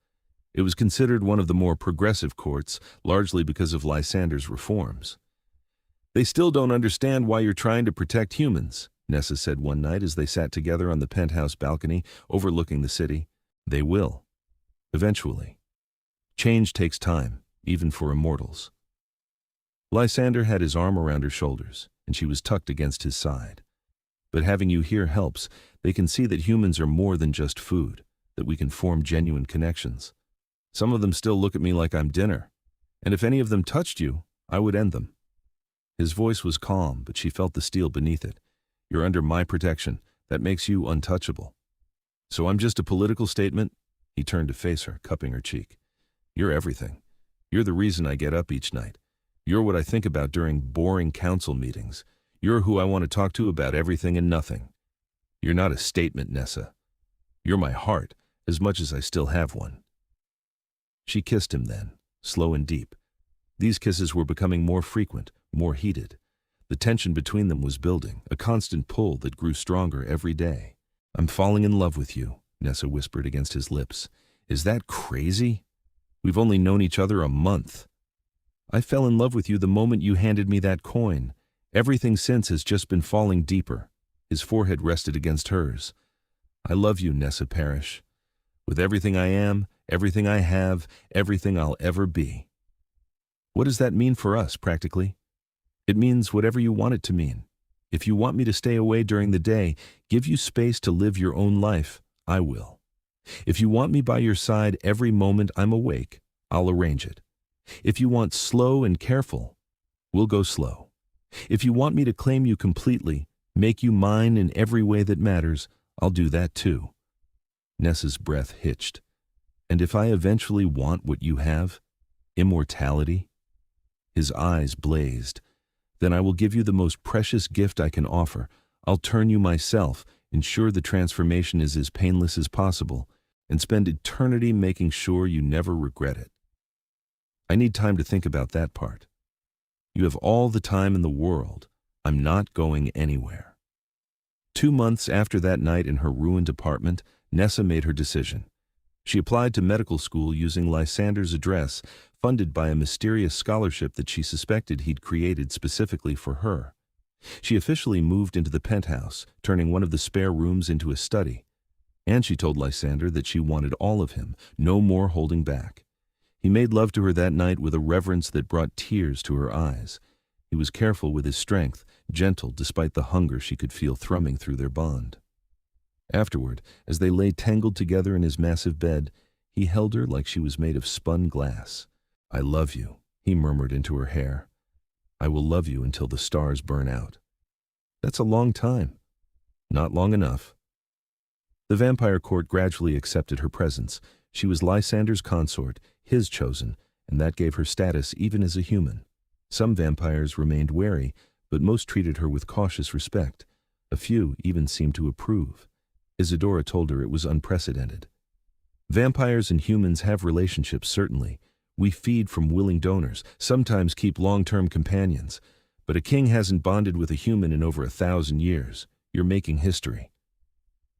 A: It was considered one of the more progressive courts, largely because of Lysander's reforms. They still don't understand why you're trying to protect humans, Nessa said one night as they sat together on the penthouse balcony overlooking the city. They will. Eventually. Change takes time, even for immortals. Lysander had his arm around her shoulders, and she was tucked against his side. But having you here helps. They can see that humans are more than just food, that we can form genuine connections. Some of them still look at me like I'm dinner, and if any of them touched you, I would end them. His voice was calm, but she felt the steel beneath it. You're under my protection. That makes you untouchable. So I'm just a political statement? He turned to face her, cupping her cheek. You're everything. You're the reason I get up each night. You're what I think about during boring council meetings. You're who I want to talk to about everything and nothing. You're not a statement, Nessa. You're my heart, as much as I still have one. She kissed him then, slow and deep. These kisses were becoming more frequent, more heated. The tension between them was building, a constant pull that grew stronger every day. I'm falling in love with you, Nessa whispered against his lips. Is that crazy? We've only known each other a month. I fell in love with you the moment you handed me that coin. Everything since has just been falling deeper. His forehead rested against hers. I love you, Nessa Parrish. With everything I am, everything I have, everything I'll ever be. What does that mean for us, practically? It means whatever you want it to mean. If you want me to stay away during the day, give you space to live your own life, I will. If you want me by your side every moment I'm awake, I'll arrange it. If you want slow and careful, we'll go slow. If you want me to claim you completely, make you mine in every way that matters, I'll do that too. Nessa's breath hitched. And if I eventually want what you have, immortality? His eyes blazed. Then I will give you the most precious gift I can offer. I'll turn you myself, ensure the transformation is as painless as possible, and spend eternity making sure you never regret it. I need time to think about that part. You have all the time in the world. I'm not going anywhere. 2 months after that night in her ruined apartment, Nessa made her decision. She applied to medical school using Lysander's address, funded by a mysterious scholarship that she suspected he'd created specifically for her. She officially moved into the penthouse, turning one of the spare rooms into a study. And she told Lysander that she wanted all of him, no more holding back. He made love to her that night with a reverence that brought tears to her eyes. He was careful with his strength, gentle despite the hunger she could feel thrumming through their bond. Afterward, as they lay tangled together in his massive bed, he held her like she was made of spun glass. I love you, he murmured into her hair. I will love you until the stars burn out. That's a long time. Not long enough. The vampire court gradually accepted her presence. She was Lysander's consort, his chosen, and that gave her status even as a human. Some vampires remained wary, but most treated her with cautious respect. A few even seemed to approve. Isadora told her it was unprecedented. Vampires and humans have relationships, certainly. We feed from willing donors, sometimes keep long-term companions. But a king hasn't bonded with a human in over 1,000 years. You're making history.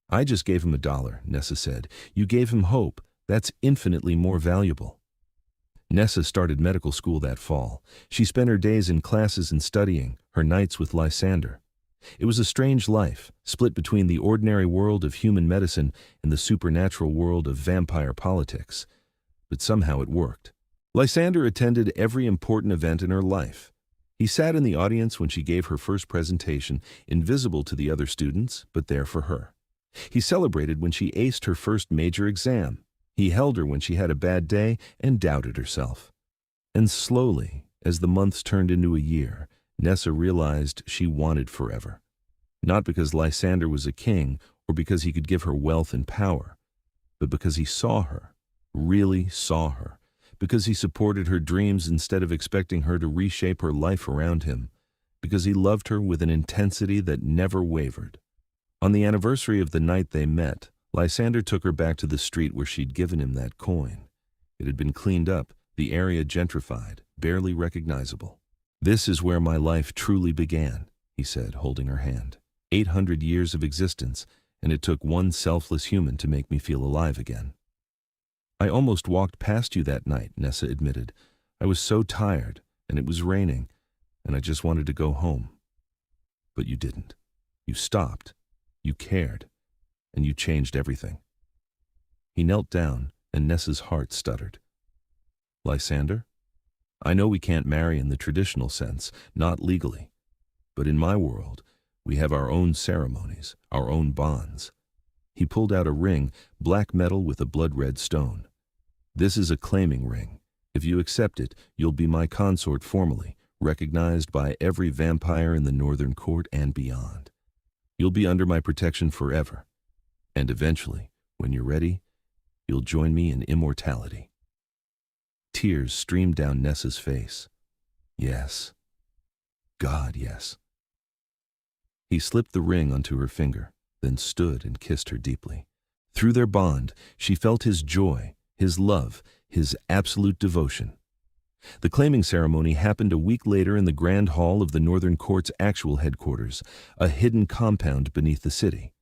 A: I just gave him $1, Nessa said. You gave him hope. That's infinitely more valuable. Nessa started medical school that fall. She spent her days in classes and studying, her nights with Lysander. It was a strange life, split between the ordinary world of human medicine and the supernatural world of vampire politics. But somehow it worked. Lysander attended every important event in her life. He sat in the audience when she gave her first presentation, invisible to the other students, but there for her. He celebrated when she aced her first major exam. He held her when she had a bad day and doubted herself. And slowly, as the months turned into a year, Nessa realized she wanted forever. Not because Lysander was a king or because he could give her wealth and power, but because he saw her, really saw her, because he supported her dreams instead of expecting her to reshape her life around him, because he loved her with an intensity that never wavered. On the anniversary of the night they met, Lysander took her back to the street where she'd given him that coin. It had been cleaned up, the area gentrified, barely recognizable. This is where my life truly began, he said, holding her hand. 800 years of existence, and it took one selfless human to make me feel alive again. I almost walked past you that night, Nessa admitted. I was so tired, and it was raining, and I just wanted to go home. But you didn't. You stopped. You cared. And you changed everything. He knelt down, and Nessa's heart stuttered. Lysander? I know we can't marry in the traditional sense, not legally. But in my world, we have our own ceremonies, our own bonds. He pulled out a ring, black metal with a blood-red stone. This is a claiming ring. If you accept it, you'll be my consort formally, recognized by every vampire in the Northern Court and beyond. You'll be under my protection forever. And eventually, when you're ready, you'll join me in immortality. Tears streamed down Nessa's face. Yes. God, yes. He slipped the ring onto her finger, then stood and kissed her deeply. Through their bond, she felt his joy, his love, his absolute devotion. The claiming ceremony happened a week later in the Grand Hall of the Northern Court's actual headquarters, a hidden compound beneath the city.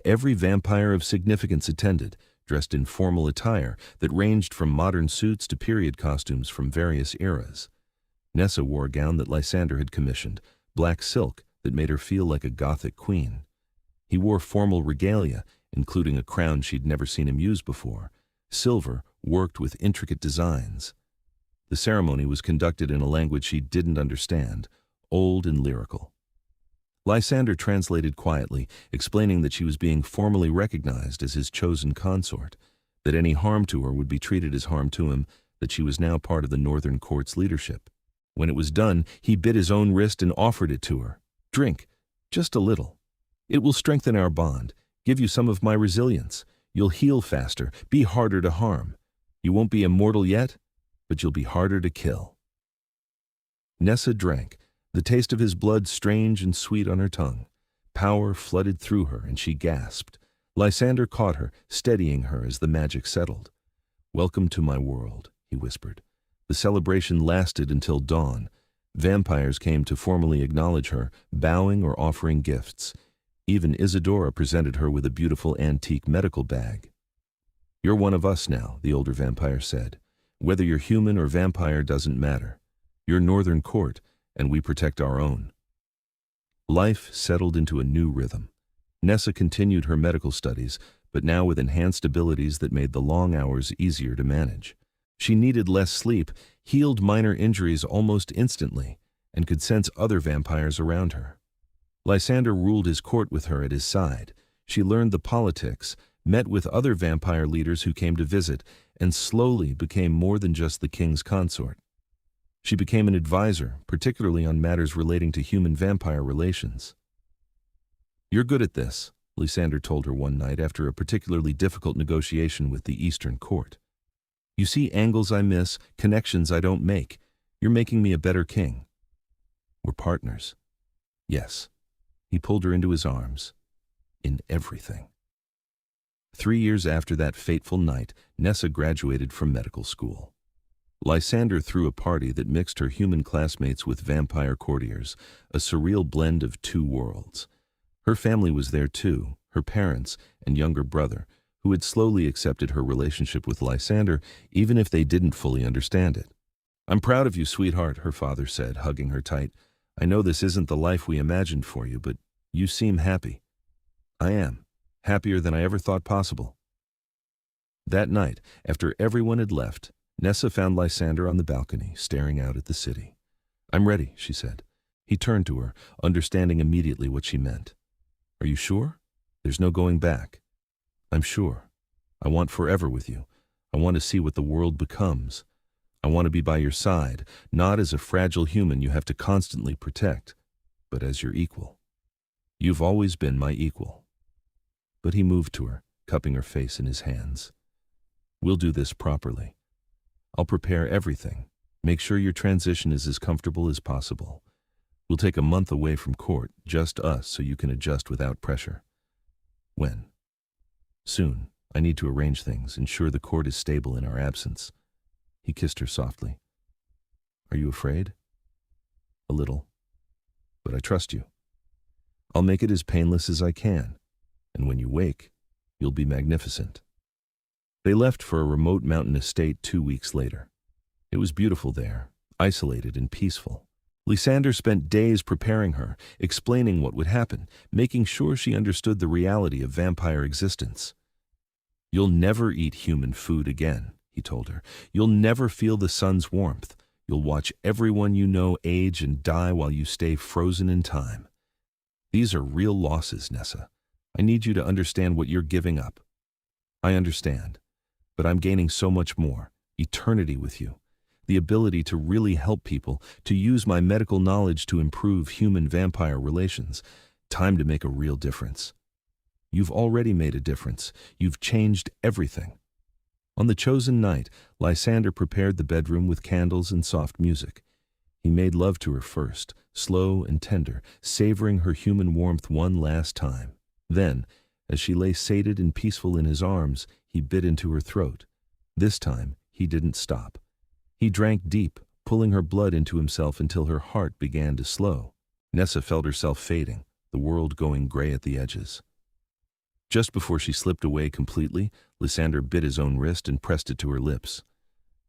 A: Every vampire of significance attended, dressed in formal attire that ranged from modern suits to period costumes from various eras. Nessa wore a gown that Lysander had commissioned, black silk that made her feel like a Gothic queen. He wore formal regalia, including a crown she'd never seen him use before, silver worked with intricate designs. The ceremony was conducted in a language she didn't understand, old and lyrical. Lysander translated quietly, explaining that she was being formally recognized as his chosen consort, that any harm to her would be treated as harm to him, that she was now part of the Northern Court's leadership. When it was done, he bit his own wrist and offered it to her. Drink, just a little. It will strengthen our bond, give you some of my resilience. You'll heal faster, be harder to harm. You won't be immortal yet, but you'll be harder to kill. Nessa drank, the taste of his blood strange and sweet on her tongue. Power flooded through her, and she gasped. Lysander caught her, steadying her as the magic settled. "Welcome to my world," he whispered. The celebration lasted until dawn. Vampires came to formally acknowledge her, bowing or offering gifts. Even Isadora presented her with a beautiful antique medical bag. "You're one of us now," the older vampire said. "Whether you're human or vampire doesn't matter. You're Northern Court, and we protect our own." Life settled into a new rhythm. Nessa continued her medical studies, but now with enhanced abilities that made the long hours easier to manage. She needed less sleep, healed minor injuries almost instantly, and could sense other vampires around her. Lysander ruled his court with her at his side. She learned the politics, met with other vampire leaders who came to visit, and slowly became more than just the king's consort. She became an advisor, particularly on matters relating to human-vampire relations. "You're good at this," Lysander told her one night after a particularly difficult negotiation with the Eastern Court. "You see angles I miss, connections I don't make. You're making me a better king." "We're partners." "Yes." He pulled her into his arms. "In everything." 3 years after that fateful night, Nessa graduated from medical school. Lysander threw a party that mixed her human classmates with vampire courtiers, a surreal blend of two worlds. Her family was there too, her parents and younger brother, who had slowly accepted her relationship with Lysander, even if they didn't fully understand it. "I'm proud of you, sweetheart," her father said, hugging her tight. "I know this isn't the life we imagined for you, but you seem happy." "I am. Happier than I ever thought possible." That night, after everyone had left, Nessa found Lysander on the balcony, staring out at the city. "I'm ready," she said. He turned to her, understanding immediately what she meant. "Are you sure? There's no going back." "I'm sure. I want forever with you. I want to see what the world becomes. I want to be by your side, not as a fragile human you have to constantly protect, but as your equal. You've always been my equal." But he moved to her, cupping her face in his hands. "We'll do this properly. I'll prepare everything. Make sure your transition is as comfortable as possible. We'll take a month away from court, just us, so you can adjust without pressure." "When?" "Soon. I need to arrange things, ensure the court is stable in our absence." He kissed her softly. "Are you afraid?" "A little. But I trust you. I'll make it as painless as I can, and when you wake, you'll be magnificent." They left for a remote mountain estate 2 weeks later. It was beautiful there, isolated and peaceful. Lysander spent days preparing her, explaining what would happen, making sure she understood the reality of vampire existence. "You'll never eat human food again," he told her. "You'll never feel the sun's warmth. You'll watch everyone you know age and die while you stay frozen in time. These are real losses, Nessa. I need you to understand what you're giving up." "I understand, but I'm gaining so much more. Eternity with you. The ability to really help people, to use my medical knowledge to improve human-vampire relations. Time to make a real difference." "You've already made a difference. You've changed everything." On the chosen night, Lysander prepared the bedroom with candles and soft music. He made love to her first, slow and tender, savoring her human warmth one last time. Then, as she lay sated and peaceful in his arms, he bit into her throat. This time, he didn't stop. He drank deep, pulling her blood into himself until her heart began to slow. Nessa felt herself fading, the world going gray at the edges. Just before she slipped away completely, Lysander bit his own wrist and pressed it to her lips.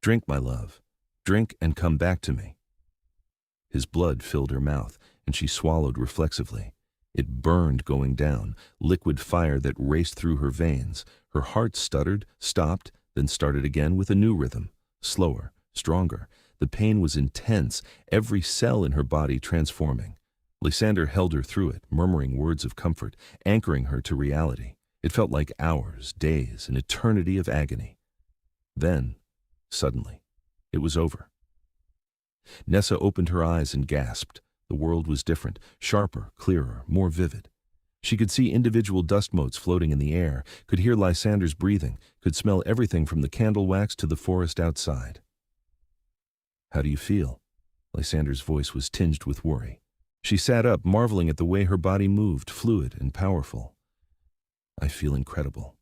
A: "Drink, my love. Drink and come back to me." His blood filled her mouth, and she swallowed reflexively. It burned going down, liquid fire that raced through her veins. Her heart stuttered, stopped, then started again with a new rhythm. Slower, stronger. The pain was intense, every cell in her body transforming. Lysander held her through it, murmuring words of comfort, anchoring her to reality. It felt like hours, days, an eternity of agony. Then, suddenly, it was over. Nessa opened her eyes and gasped. The world was different, sharper, clearer, more vivid. She could see individual dust motes floating in the air, could hear Lysander's breathing, could smell everything from the candle wax to the forest outside. "How do you feel?" Lysander's voice was tinged with worry. She sat up, marveling at the way her body moved, fluid and powerful. "I feel incredible."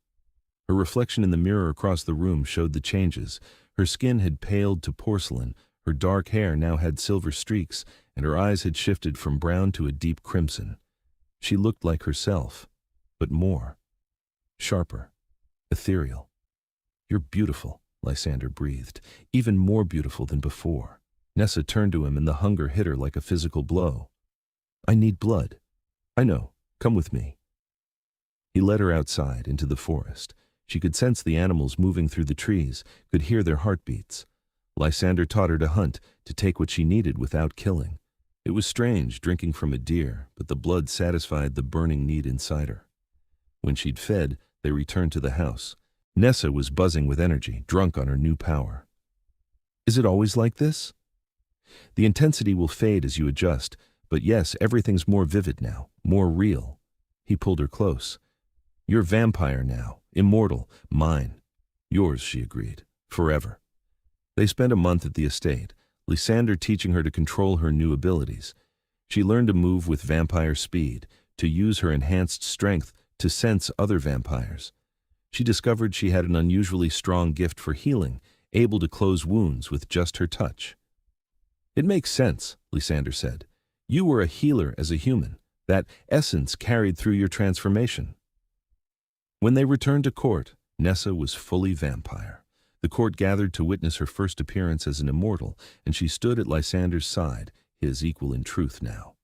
A: Her reflection in the mirror across the room showed the changes. Her skin had paled to porcelain, her dark hair now had silver streaks, and her eyes had shifted from brown to a deep crimson. She looked like herself, but more. Sharper, ethereal. "You're beautiful," Lysander breathed, "even more beautiful than before." Nessa turned to him and the hunger hit her like a physical blow. "I need blood." "I know. Come with me." He led her outside, into the forest. She could sense the animals moving through the trees, could hear their heartbeats. Lysander taught her to hunt, to take what she needed without killing. It was strange, drinking from a deer, but the blood satisfied the burning need inside her. When she'd fed, they returned to the house. Nessa was buzzing with energy, drunk on her new power. "Is it always like this?" "The intensity will fade as you adjust, but yes, everything's more vivid now, more real." He pulled her close. "You're vampire now, immortal, mine." "Yours," she agreed, "forever." They spent a month at the estate, Lysander teaching her to control her new abilities. She learned to move with vampire speed, to use her enhanced strength to sense other vampires. She discovered she had an unusually strong gift for healing, able to close wounds with just her touch. "It makes sense," Lysander said. "You were a healer as a human. That essence carried through your transformation." When they returned to court, Nessa was fully vampire. The court gathered to witness her first appearance as an immortal, and she stood at Lysander's side, his equal in truth now.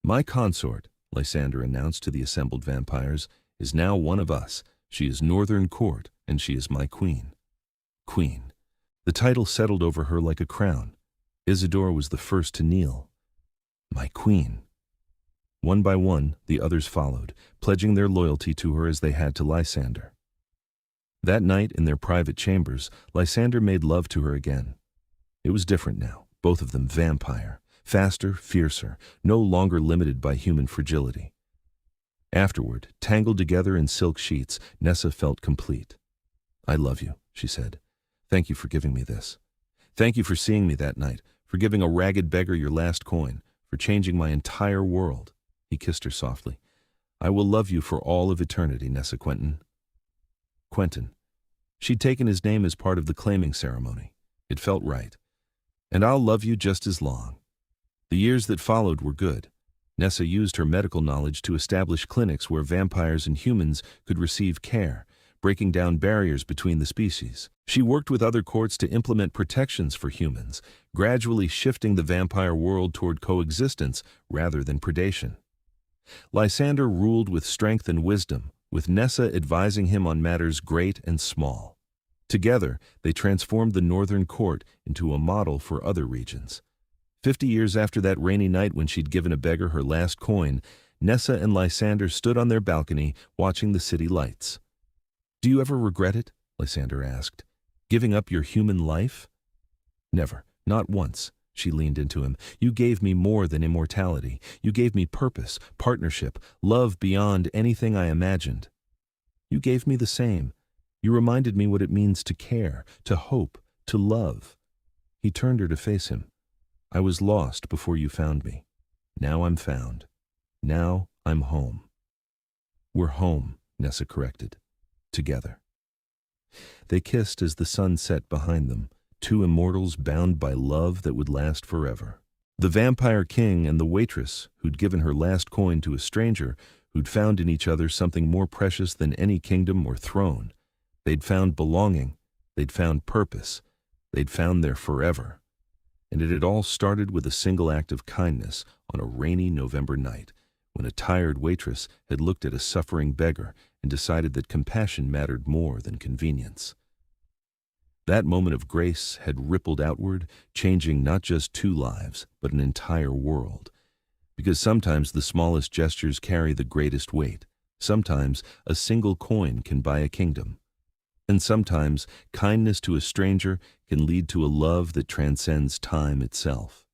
A: "My consort," Lysander announced to the assembled vampires, "is now one of us. She is Northern Court, and she is my queen." Queen. The title settled over her like a crown. Isidore was the first to kneel. "My queen." One by one, the others followed, pledging their loyalty to her as they had to Lysander. That night, in their private chambers, Lysander made love to her again. It was different now, both of them vampire, faster, fiercer, no longer limited by human fragility. Afterward, tangled together in silk sheets, Nessa felt complete. "I love you," she said. "Thank you for giving me this. Thank you for seeing me that night, for giving a ragged beggar your last coin, for changing my entire world." He kissed her softly. "I will love you for all of eternity, Nessa Quentin." Quentin. She'd taken his name as part of the claiming ceremony. It felt right. "And I'll love you just as long." The years that followed were good. Nessa used her medical knowledge to establish clinics where vampires and humans could receive care, breaking down barriers between the species. She worked with other courts to implement protections for humans, gradually shifting the vampire world toward coexistence rather than predation. Lysander ruled with strength and wisdom, with Nessa advising him on matters great and small. Together, they transformed the northern court into a model for other regions. 50 years after that rainy night when she'd given a beggar her last coin, Nessa and Lysander stood on their balcony watching the city lights. "Do you ever regret it?" Lysander asked. "Giving up your human life?" "Never, not once," she leaned into him. "You gave me more than immortality. You gave me purpose, partnership, love beyond anything I imagined. You gave me the same. You reminded me what it means to care, to hope, to love." He turned her to face him. "I was lost before you found me. Now I'm found. Now I'm home." "We're home," Nessa corrected. "Together." They kissed as the sun set behind them, two immortals bound by love that would last forever. The vampire king and the waitress, who'd given her last coin to a stranger, who'd found in each other something more precious than any kingdom or throne. They'd found belonging, they'd found purpose, they'd found their forever. And it had all started with a single act of kindness on a rainy November night, when a tired waitress had looked at a suffering beggar and decided that compassion mattered more than convenience. That moment of grace had rippled outward, changing not just two lives, but an entire world. Because sometimes the smallest gestures carry the greatest weight. Sometimes a single coin can buy a kingdom. And sometimes kindness to a stranger can lead to a love that transcends time itself.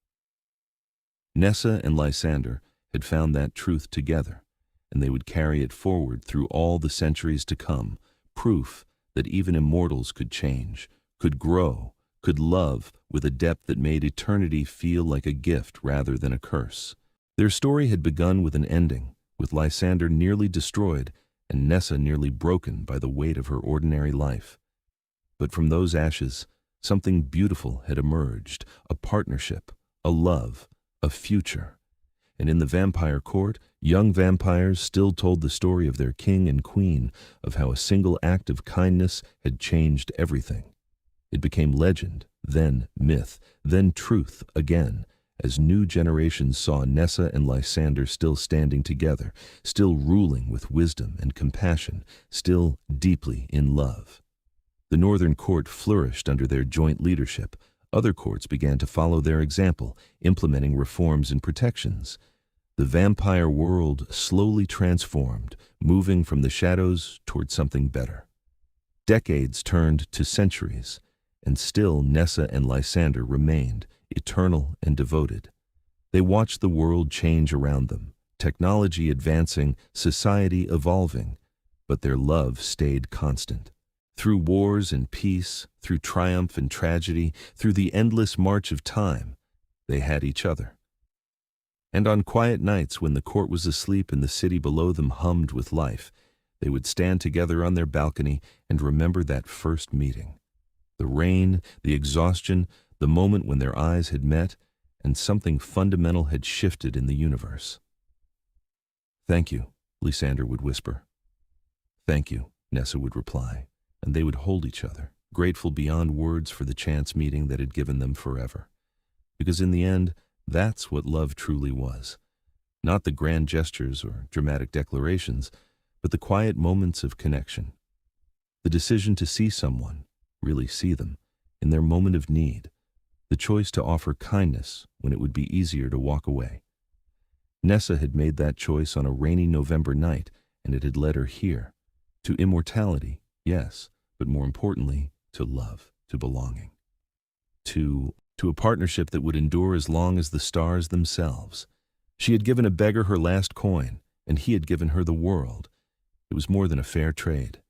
A: Nessa and Lysander had found that truth together, and they would carry it forward through all the centuries to come, proof that even immortals could change, could grow, could love with a depth that made eternity feel like a gift rather than a curse. Their story had begun with an ending, with Lysander nearly destroyed and Nessa nearly broken by the weight of her ordinary life. But from those ashes, something beautiful had emerged, a partnership, a love, a future. And in the vampire court, young vampires still told the story of their king and queen, of how a single act of kindness had changed everything. It became legend, then myth, then truth again, as new generations saw Nessa and Lysander still standing together, still ruling with wisdom and compassion, still deeply in love. The northern court flourished under their joint leadership. Other courts began to follow their example, implementing reforms and protections. The vampire world slowly transformed, moving from the shadows toward something better. Decades turned to centuries, and still Nessa and Lysander remained, eternal and devoted. They watched the world change around them, technology advancing, society evolving, but their love stayed constant. Through wars and peace, through triumph and tragedy, through the endless march of time, they had each other. And on quiet nights when the court was asleep and the city below them hummed with life, they would stand together on their balcony and remember that first meeting. The rain, the exhaustion, the moment when their eyes had met, and something fundamental had shifted in the universe. "Thank you," Lysander would whisper. "Thank you," Nessa would reply, and they would hold each other, grateful beyond words for the chance meeting that had given them forever. Because in the end, that's what love truly was. Not the grand gestures or dramatic declarations, but the quiet moments of connection. The decision to see someone, really see them, in their moment of need. The choice to offer kindness when it would be easier to walk away. Nessa had made that choice on a rainy November night, and it had led her here. To immortality, yes, but more importantly, to love, to belonging. To a partnership that would endure as long as the stars themselves. She had given a beggar her last coin, and he had given her the world. It was more than a fair trade.